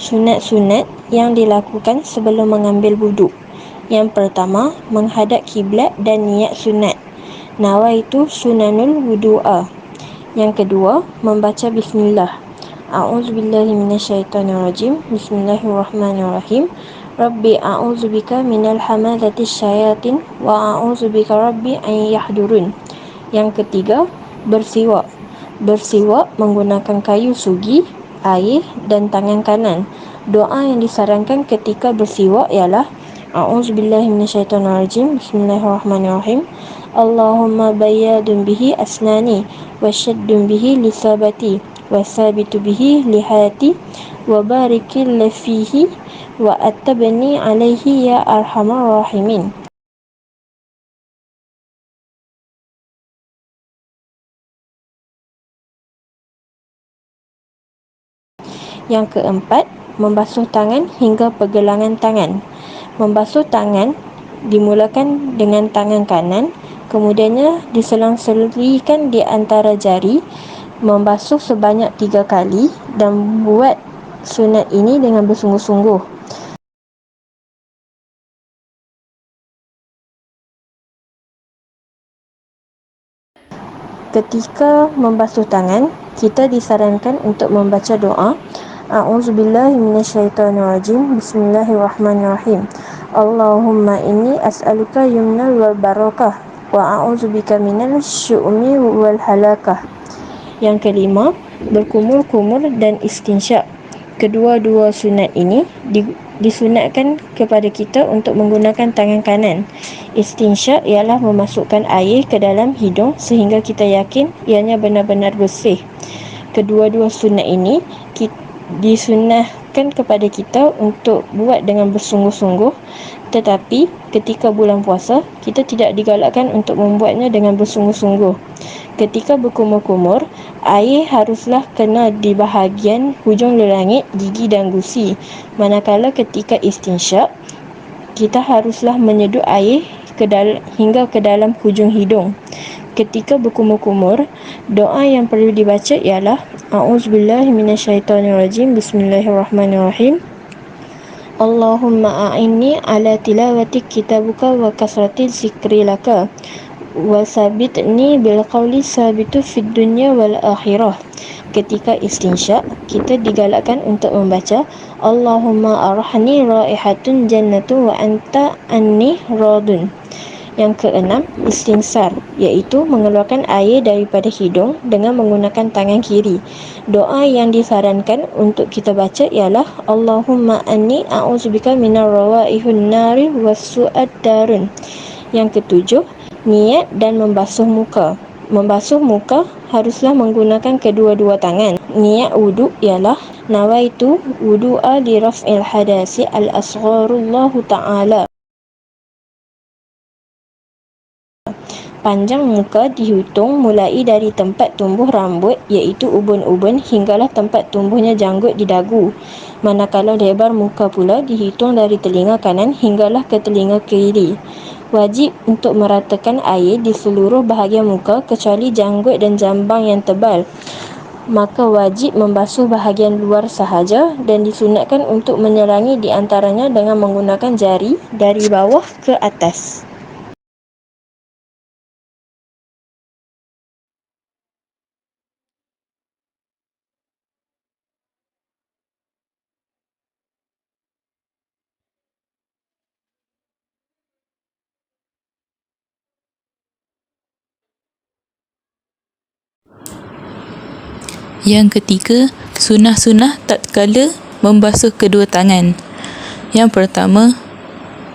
Sunat-sunat yang dilakukan sebelum mengambil wuduk. Yang pertama, menghadap kiblat dan niat sunat. Nawaitu sunanul wudu'a. Yang kedua, membaca bismillah. A'udzubillahi minasyaitonirrajim. Bismillahirrahmanirrahim. Rabbi a'udzubika minal hamazatis syayatin wa a'udzubika rabbi an yahdurun. Yang ketiga, bersiwak. Bersiwak menggunakan kayu sugi, air dan tangan kanan. Doa yang disarankan ketika bersiwak ialah A'udzubillahi minasyaitonirrajim. Bismillahirrahmanirrahim. Allahumma bayyadun bihi asnani wa syaddun bihi lisabati wa sabitu bihi lihati wa barikil lafihi wa attabni alaihi ya arhamar rahimin. Yang keempat, membasuh tangan hingga pergelangan tangan. Membasuh tangan dimulakan dengan tangan kanan, kemudiannya diselang-selikan di antara jari, membasuh sebanyak 3 kali dan buat sunat ini dengan bersungguh-sungguh. Ketika membasuh tangan, kita disarankan untuk membaca doa A'udzubillahi minasyaitonirrajim. Bismillahirrahmanirrahim. Allahumma inni as'aluka yumnal wal barakah wa a'udzubika minal syu'mi wal halakah. Yang kelima, berkumur-kumur dan istinsyak. Kedua-dua sunat ini disunatkan kepada kita untuk menggunakan tangan kanan. Istinsyak ialah memasukkan air ke dalam hidung sehingga kita yakin ianya benar-benar bersih. Kedua-dua sunat ini disunahkan kepada kita untuk buat dengan bersungguh-sungguh, tetapi ketika bulan puasa kita tidak digalakkan untuk membuatnya dengan bersungguh-sungguh. Ketika berkumur-kumur, air haruslah kena di bahagian hujung lelangit, gigi dan gusi. Manakala ketika istinsyak, kita haruslah menyedut air hingga ke dalam hujung hidung. Ketika berkumur-kumur, doa yang perlu dibaca ialah A'udzubillahi minasyaitonirrajim. Bismillahirrahmanirrahim. Allahumma a'inni ala tilawati kitabuka wa kasrati zikri laka wa sabitni bil qawli sabitu fid dunya wal akhirah. Ketika istinsyak, kita digalakkan untuk membaca Allahumma arhani raihatun jannatu wa anta anni radun. Yang keenam, istinsar, iaitu mengeluarkan air daripada hidung dengan menggunakan tangan kiri. Doa yang disarankan untuk kita baca ialah Allahumma anni a'udzubika minar rawaihun nari wasu'ad darun. Yang ketujuh, niat dan membasuh muka. Membasuh muka haruslah menggunakan kedua-dua tangan. Niat wuduk ialah nawaitu wudu'a li raf'il hadasi al-asgharullahu ta'ala. Panjang muka dihitung mulai dari tempat tumbuh rambut iaitu ubun-ubun hinggalah tempat tumbuhnya janggut di dagu. Manakala lebar muka pula dihitung dari telinga kanan hinggalah ke telinga kiri. Wajib untuk meratakan air di seluruh bahagian muka kecuali janggut dan jambang yang tebal. Maka wajib membasuh bahagian luar sahaja dan disunatkan untuk menyerangi di antaranya dengan menggunakan jari dari bawah ke atas. Yang ketiga, sunah-sunah tatkala membasuh kedua tangan. Yang pertama,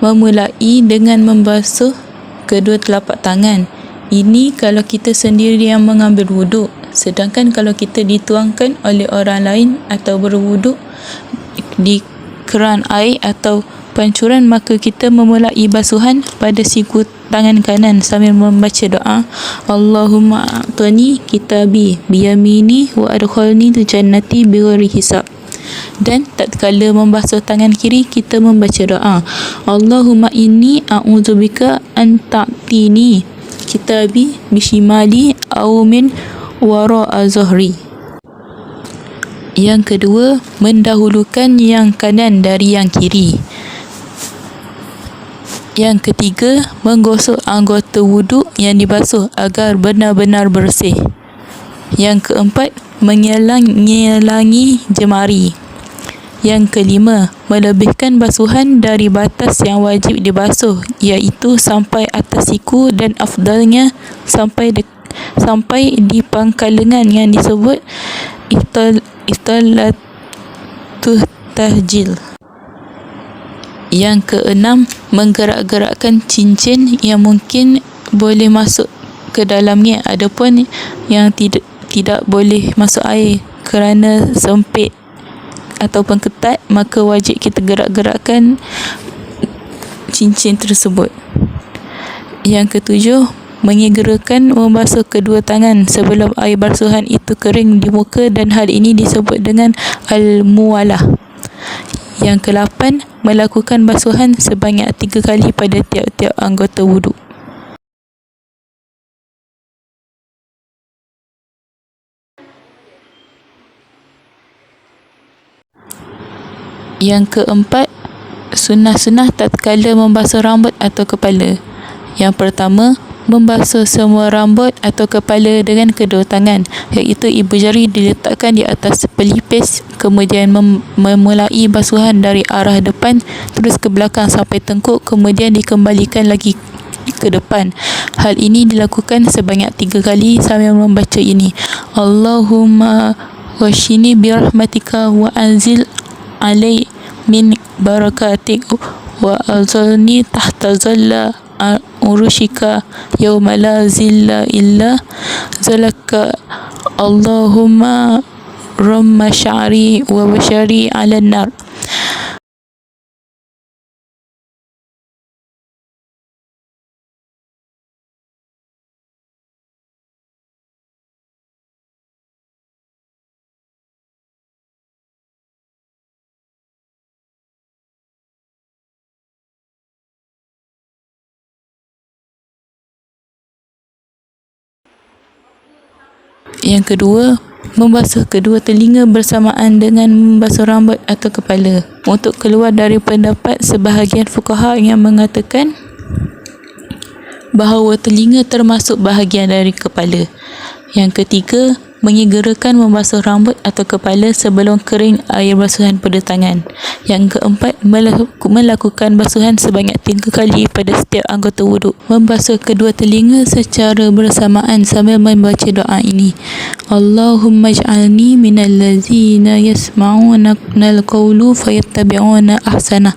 memulai dengan membasuh kedua telapak tangan. Ini kalau kita sendiri yang mengambil wuduk. Sedangkan kalau kita dituangkan oleh orang lain atau berwuduk di keran air atau pancuran, maka kita memulai basuhan pada siku tangan kanan sambil membaca doa, Allahumma a'tani kitabi biyamini wa adkhalni jannati bighairi hisab. Dan tatkala membasuh tangan kiri, kita membaca doa, Allahumma inni a'udzubika an ta'tini kitabi bishimali aw min wara'a zahri. Yang kedua, mendahulukan yang kanan dari yang kiri. Yang ketiga, menggosok anggota wuduk yang dibasuh agar benar-benar bersih. Yang keempat, mengelangi jemari. Yang kelima, melebihkan basuhan dari batas yang wajib dibasuh, iaitu sampai atas siku, dan afdalnya sampai di pangkal lengan yang disebut istalatul tahjil. Yang keenam, menggerak-gerakkan cincin yang mungkin boleh masuk ke dalamnya, adapun yang tidak boleh masuk air kerana sempit ataupun ketat, maka wajib kita gerak-gerakkan cincin tersebut. Yang ketujuh, menyegerakan membasuh kedua tangan sebelum air basuhan itu kering di muka, dan hal ini disebut dengan al-muwalah. Yang ke-8, melakukan basuhan sebanyak 3 kali pada tiap-tiap anggota wuduk. Yang keempat, sunnah-sunnah tatkala membasuh rambut atau kepala. Yang pertama, membasuh semua rambut atau kepala dengan kedua tangan, iaitu ibu jari diletakkan di atas pelipis, kemudian memulai basuhan dari arah depan terus ke belakang sampai tengkuk, kemudian dikembalikan lagi ke depan. Hal ini dilakukan sebanyak 3 kali sambil membaca ini, Allahumma washini birahmatika wa anzil alai min barakatik wa azalni tahta zalla urushika yawma la zilla illa zalaka, Allahumma ramma sya'ri wa bashari ala nar. Yang kedua, membasuh kedua telinga bersamaan dengan membasuh rambut atau kepala, untuk keluar dari pendapat sebahagian fuqaha yang mengatakan bahawa telinga termasuk bahagian dari kepala. Yang ketiga, menyegerakan membasuh rambut atau kepala sebelum kering air basuhan pada tangan. Yang keempat, melakukan basuhan sebanyak 3 kali pada setiap anggota wuduk. Membasuh kedua telinga secara bersamaan sambil membaca doa ini, Allahumma ij'alni minal ladzina yasma'una al-qawlu fayattabi'una ahsanah.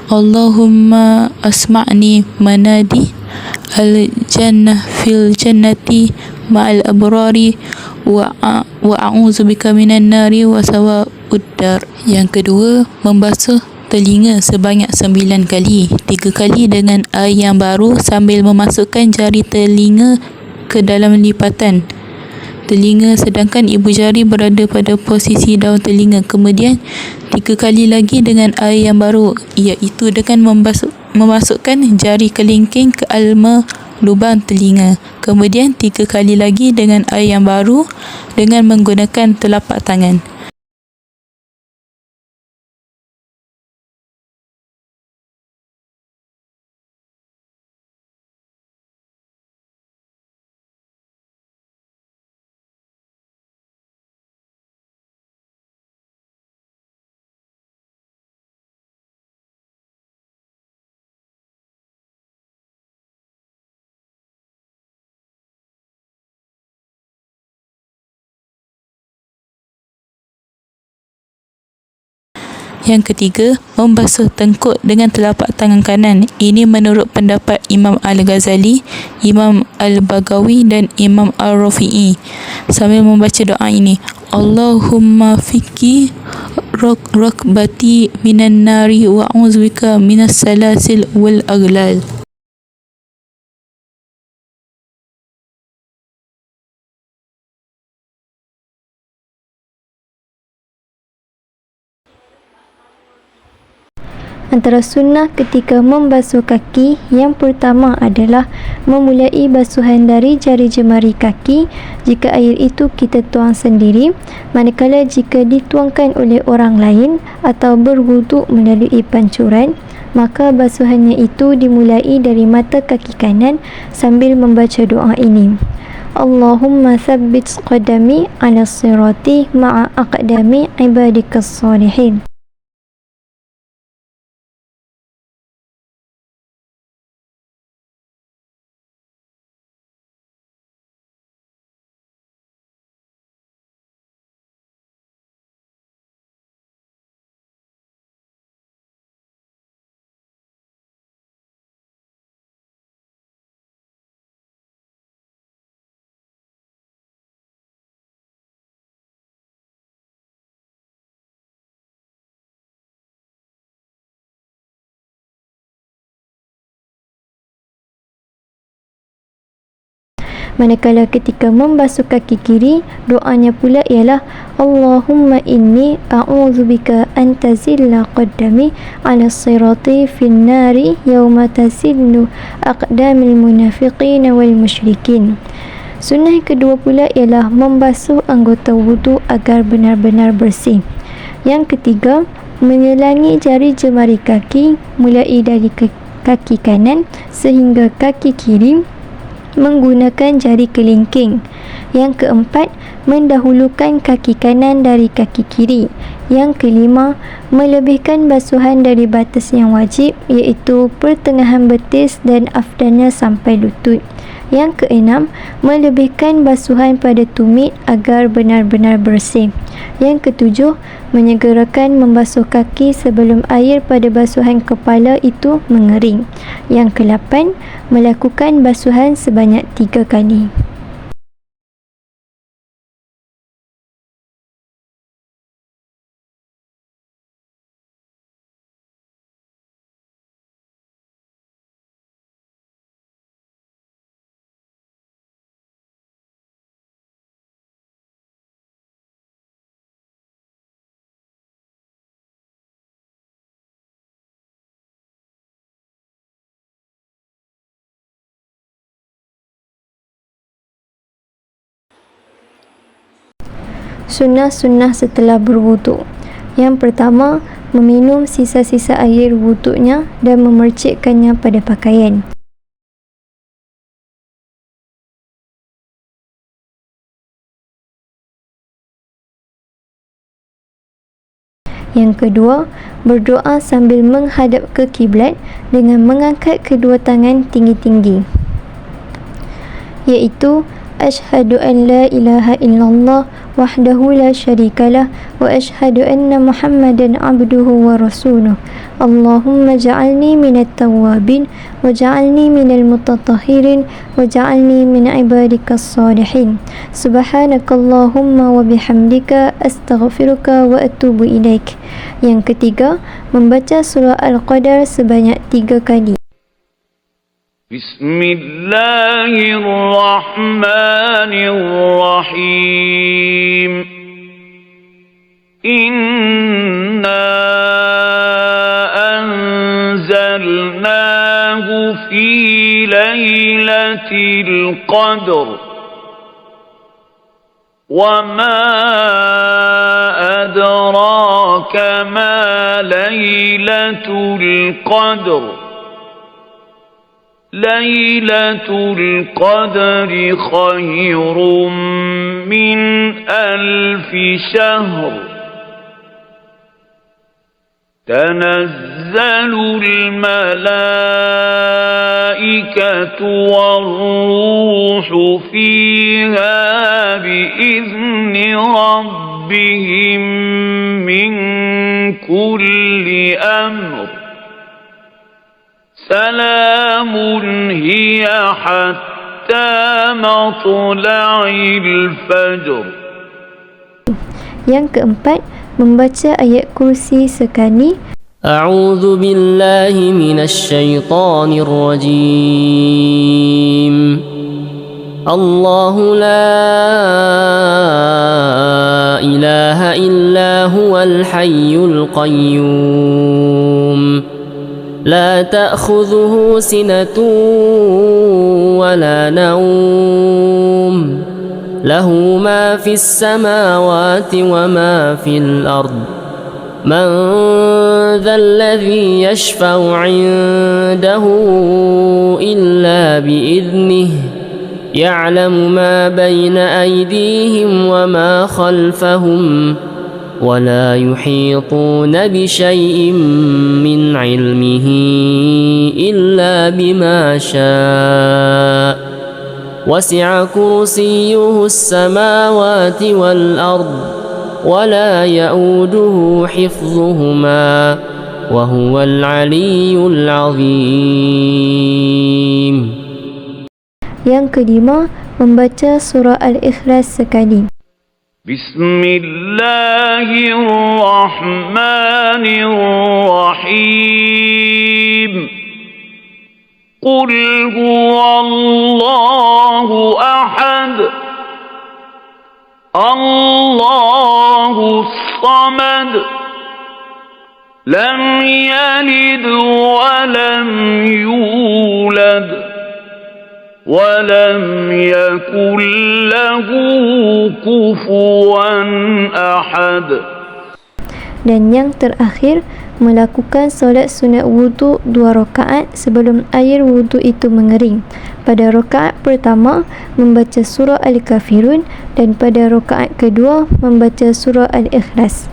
Allahumma asma'ni manadi al-jannah fil jannati ma'al abrari wa a'udzubika minan nari wa sawa'ud dar. Yang kedua, membasuh telinga sebanyak 9 kali, 3 kali dengan air yang baru sambil memasukkan jari telinga ke dalam lipatan telinga, sedangkan ibu jari berada pada posisi daun telinga. Kemudian 3 kali lagi dengan air yang baru, iaitu dengan memasukkan jari kelingking ke alma lubang telinga. Kemudian 3 kali lagi dengan air yang baru dengan menggunakan telapak tangan. Yang ketiga, membasuh tengkuk dengan telapak tangan kanan. Ini menurut pendapat Imam Al-Ghazali, Imam Al-Baghawi dan Imam Al-Rafi'i. Sambil membaca doa ini, Allahumma fikki rakbati minan nari wa a'udzubika minas salasil wal aghlal. Antara sunnah ketika membasuh kaki, yang pertama adalah memulai basuhan dari jari jemari kaki jika air itu kita tuang sendiri, manakala jika dituangkan oleh orang lain atau berwuduk melalui pancuran, maka basuhannya itu dimulai dari mata kaki kanan sambil membaca doa ini. Allahumma thabbit qadami ala sirati ma'a aqdami ibadikas salihin. Manakala ketika membasuh kaki kiri, doanya pula ialah Allahumma inni a'udzubika an tazilla qaddami ala sirati fin nari yawma tazillu aqdamil munafiqin wal musyrikin. Sunnah kedua pula ialah membasuh anggota wudu agar benar-benar bersih. Yang ketiga, menyelangi jari jemari kaki mulai dari kaki kanan sehingga kaki kiri menggunakan jari kelingking. Yang keempat, mendahulukan kaki kanan dari kaki kiri. Yang kelima, melebihkan basuhan dari batas yang wajib iaitu pertengahan betis dan afdalnya sampai lutut. Yang keenam, melebihkan basuhan pada tumit agar benar-benar bersih. Yang ketujuh, menyegerakan membasuh kaki sebelum air pada basuhan kepala itu mengering. Yang ke-8, melakukan basuhan sebanyak 3 kali. Sunnah-sunnah setelah berwuduk. Yang pertama, meminum sisa-sisa air wuduknya dan memercikkannya pada pakaian. Yang kedua, berdoa sambil menghadap ke kiblat dengan mengangkat kedua tangan tinggi-tinggi, iaitu Ashhadu an la ilaha illallah wahdahu la syarikalah wa ashhadu anna Muhammadan abduhu wa rasuluh. Allahumma ja'alni minat tawwabin wa ja'alni minal mutatahhirin wa ja'alni min ibadikas salihin. Subhanakallahumma wa bihamdika astaghfiruka wa atubu ilaik. Yang ketiga, membaca surah Al-Qadar sebanyak 3 kali. Bismillahirrahmanirrahim. Inna anzalnahu fi lailatul qadr. Wa ma adraka ma lailatul qadr. ليلة القدر خير من 1000 شهر تنزل الملائكة والروح فيها بإذن ربهم من كل أمر سلام هي حتى مطلع الفجر. Yang keempat, membaca ayat kursi sekali. أعوذ بالله من الشيطان الرجيم. الله لا إله إلا هو الحي القيوم لا تأخذه سنة ولا نوم له ما في السماوات وما في الأرض من ذا الذي يشفع عنده إلا بإذنه يعلم ما بين أيديهم وما خلفهم ولا يحيطون بشيء من علمه إلا بما شاء وسع كرسيه السماوات والأرض ولا يؤوده حفظهما وهو العلي العظيم. Yang kelima, membaca surah Al-Ikhlas sekali. Bismillahirrahmanirrahim. Qul huwallahu ahad, Allahus samad, lam yalid wa lam yulad ولم يكن له كفوا أحد. Dan yang terakhir, melakukan solat sunat wudu 2 rakaat sebelum air wudu itu mengering. Pada rakaat pertama, membaca surah Al-Kafirun dan pada rakaat kedua, membaca surah Al-Ikhlas.